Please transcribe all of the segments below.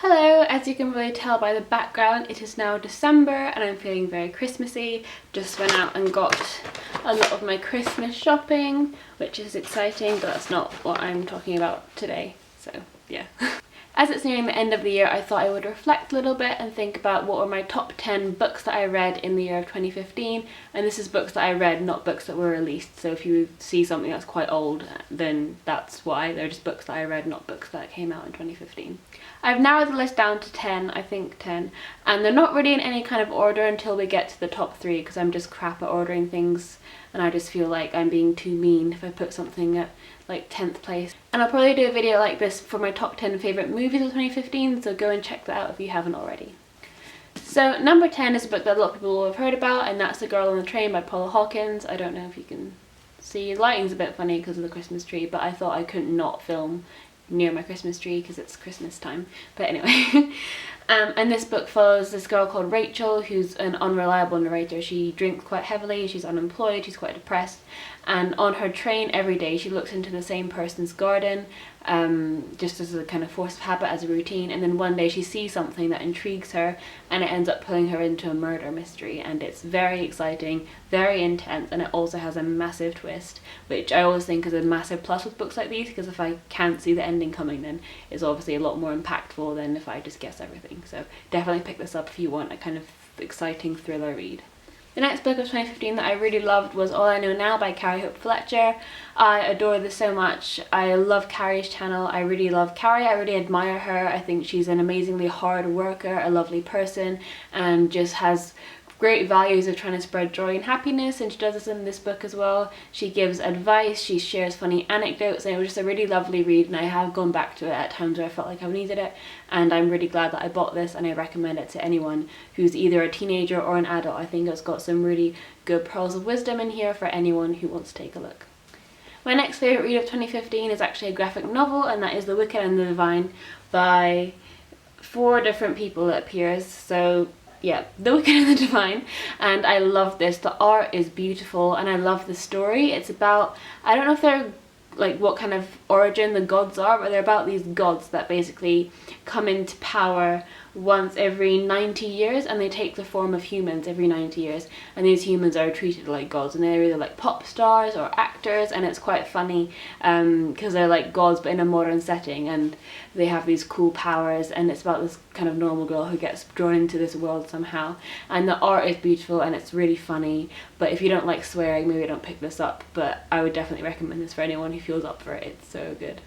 Hello, as you can really tell by the background, it is now December and I'm feeling very Christmassy. Just went out and got a lot of my Christmas shopping, which is exciting, but that's not what I'm talking about today, so yeah. As it's nearing the end of the year, I thought I would reflect a little bit and think about what were my top 10 books that I read in the year of 2015. And this is books that I read, not books that were released. So if you see something that's quite old, then that's why. They're just books that I read, not books that came out in 2015. I've narrowed the list down to 10, I think 10. And they're not really in any kind of order until we get to the top 3, because I'm just crap at ordering things. And I just feel like I'm being too mean if I put something at like 10th place. And I'll probably do a video like this for my top 10 favourite movies of 2015, so go and check that out if you haven't already. So number 10 is a book that a lot of people will have heard about, and that's The Girl on the Train by Paula Hawkins. I don't know if you can see, the lighting's a bit funny because of the Christmas tree, but I thought I couldn't not film near my Christmas tree because it's Christmas time. But anyway. And this book follows this girl called Rachel, who's an unreliable narrator. She drinks quite heavily, she's unemployed, she's quite depressed, and on her train every day she looks into the same person's garden, just as a kind of force of habit, as a routine, and then one day she sees something that intrigues her and it ends up pulling her into a murder mystery, and it's very exciting, very intense, and it also has a massive twist, which I always think is a massive plus with books like these, because if I can't see the ending coming, then it's obviously a lot more impactful than if I just guess everything. So definitely pick this up if you want a kind of exciting thriller read. The next book of 2015 that I really loved was All I Know Now by Carrie Hope Fletcher. I adore this so much. I love Carrie's channel. I really love Carrie. I really admire her. I think she's an amazingly hard worker, a lovely person, and just has great values of trying to spread joy and happiness, and she does this in this book as well. She gives advice, she shares funny anecdotes, and it was just a really lovely read, and I have gone back to it at times where I felt like I've needed it, and I'm really glad that I bought this, and I recommend it to anyone who's either a teenager or an adult. I think it's got some really good pearls of wisdom in here for anyone who wants to take a look. My next favourite read of 2015 is actually a graphic novel, and that is The Wicker and the Divine by 4 different people, it appears. So yeah, The Wicker and the Divine, and I love this. The art is beautiful and I love the story. It's about, I don't know if they're like what kind of origin the gods are, but they're about these gods that basically come into power once every 90 years, and they take the form of humans every 90 years, and these humans are treated like gods, and they're either like pop stars or actors, and it's quite funny because they're like gods but in a modern setting, and they have these cool powers, and it's about this kind of normal girl who gets drawn into this world somehow, and the art is beautiful and it's really funny. But if you don't like swearing, maybe don't pick this up, but I would definitely recommend this for anyone who feels up for it. It's so good.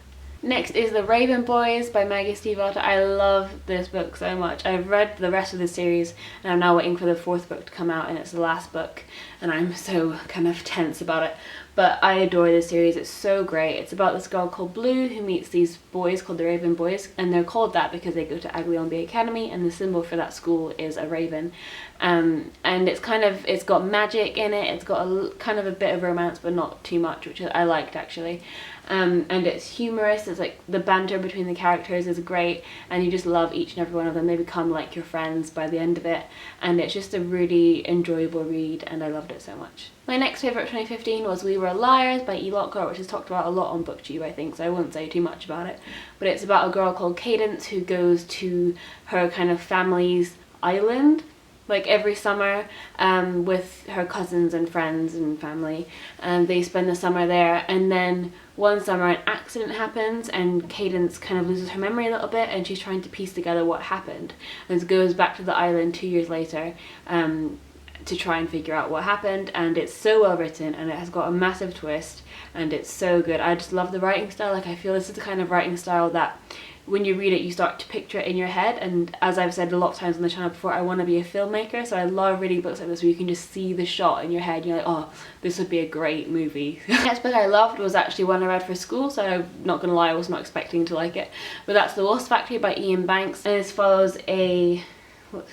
Next is The Raven Boys by Maggie Stiefvater. I love this book so much. I've read the rest of the series and I'm now waiting for the 4th book to come out, and it's the last book, and I'm so kind of tense about it. But I adore this series, it's so great. It's about this girl called Blue who meets these boys called the Raven Boys, and they're called that because they go to Aguillon Academy, and the symbol for that school is a raven. And it's got magic in it, it's got a kind of a bit of romance but not too much, which I liked actually. And it's humorous, it's like the banter between the characters is great, and you just love each and every one of them. They become like your friends by the end of it, and it's just a really enjoyable read, and I loved it so much. My next favourite of 2015 was We Were Liars by E. Lockhart, which is talked about a lot on BookTube, I think, so I won't say too much about it. But it's about a girl called Cadence who goes to her kind of family's island like every summer with her cousins and friends and family, and they spend the summer there, and then one summer an accident happens and Cadence kind of loses her memory a little bit, and she's trying to piece together what happened, and goes back to the island 2 years later to try and figure out what happened. And it's so well written, and it has got a massive twist, and it's so good. I just love the writing style. Like, I feel this is the kind of writing style that when you read it you start to picture it in your head, and as I've said a lot of times on the channel before, I want to be a filmmaker, so I love reading books like this where you can just see the shot in your head and you're like, oh, this would be a great movie. The next book I loved was actually one I read for school, so I'm not gonna lie, I was not expecting to like it, but that's The Lost Factory by Ian Banks, and this follows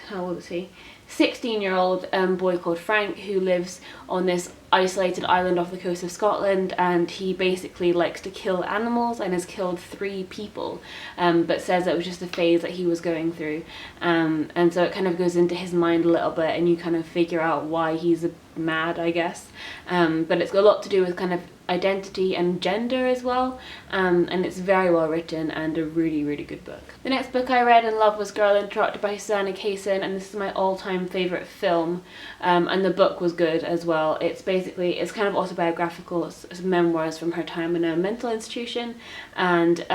how old is he? 16-year-old boy called Frank who lives on this isolated island off the coast of Scotland, and he basically likes to kill animals and has killed 3 people, but says it was just a phase that he was going through, and so it kind of goes into his mind a little bit, and you kind of figure out why he's mad, I guess, but it's got a lot to do with kind of identity and gender as well, and it's very well written and a really, really good book. The next book I read and loved was Girl, andDropped by Susanna Kaysen, and this is my all-time favourite film, and the book was good as well. It's kind of autobiographical, it's memoirs from her time in a mental institution, and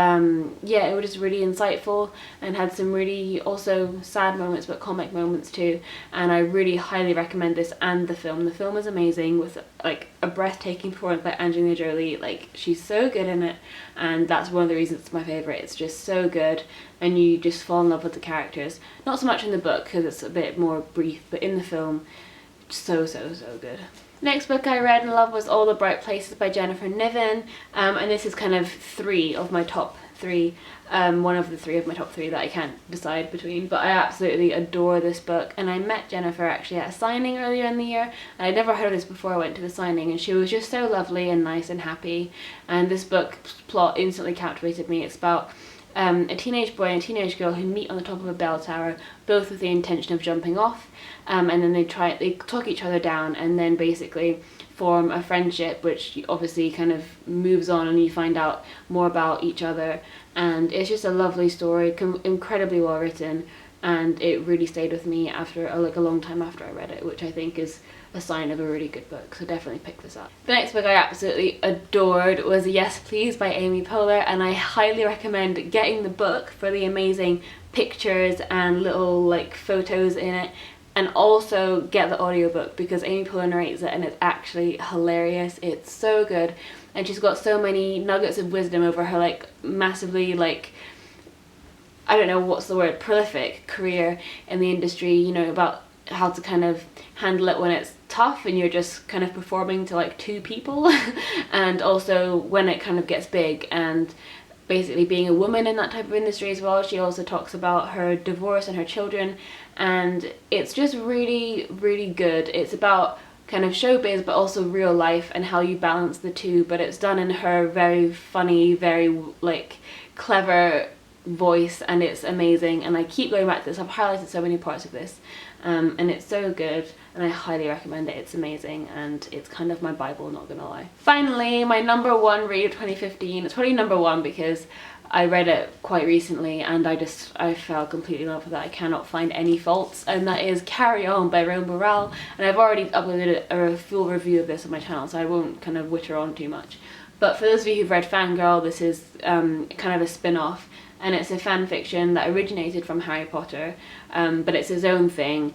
yeah, it was just really insightful and had some really also sad moments but comic moments too, and I really highly recommend this and the film. The film is amazing with like a breathtaking performance by Angelina Jolie. Like, she's so good in it, and that's one of the reasons it's my favourite. It's just so good and you just fall in love with the characters. Not so much in the book because it's a bit more brief, but in the film, so good. Next book I read and loved was All the Bright Places by Jennifer Niven, and this is kind of three of my top three, one of the three of my top three that I can't decide between, but I absolutely adore this book. And I met Jennifer actually at a signing earlier in the year, and I'd never heard of this before I went to the signing, and she was just so lovely and nice and happy, and this book's plot instantly captivated me. It's about a teenage boy and a teenage girl who meet on the top of a bell tower, both with the intention of jumping off, and then they talk each other down, and then basically form a friendship which obviously kind of moves on and you find out more about each other. And it's just a lovely story, incredibly well written, and it really stayed with me after a long time after I read it, which I think is a sign of a really good book, so definitely pick this up. The next book I absolutely adored was Yes Please by Amy Poehler, and I highly recommend getting the book for the amazing pictures and little like photos in it, and also get the audiobook because Amy Poehler narrates it and it's actually hilarious. It's so good, and she's got so many nuggets of wisdom over her like massively like, I don't know what's the word, prolific career in the industry, you know, about how to kind of handle it when it's tough and you're just kind of performing to like two people and also when it kind of gets big, and basically being a woman in that type of industry as well. She also talks about her divorce and her children, and it's just really, really good. It's about kind of showbiz but also real life and how you balance the two, but it's done in her very funny, very like clever voice, and it's amazing, and I keep going back to this. I've highlighted so many parts of this, and it's so good, and I highly recommend it. It's amazing, and it's kind of my Bible, not gonna lie. Finally, my number one read of 2015. It's probably number one because I read it quite recently and I fell completely in love with it. I cannot find any faults, and that is Carry On by Rowan Burrell, and I've already uploaded a full review of this on my channel, so I won't kind of witter on too much. But for those of you who've read Fangirl, this is kind of a spin-off, and it's a fan fiction that originated from Harry Potter, but it's his own thing.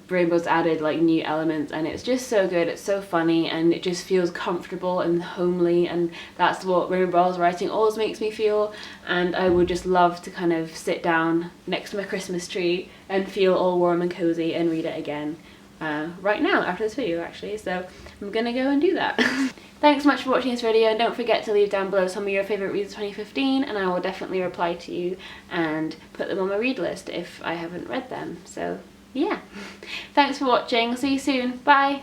Rainbow's added like new elements, and it's just so good. It's so funny, and it just feels comfortable and homely, and that's what Rainbow Burrell's writing always makes me feel. And I would just love to kind of sit down next to my Christmas tree and feel all warm and cozy and read it again right now after this video actually, so I'm gonna go and do that. Thanks so much for watching this video, and don't forget to leave down below some of your favourite reads of 2015 and I will definitely reply to you and put them on my read list if I haven't read them. So yeah, thanks for watching, see you soon, bye!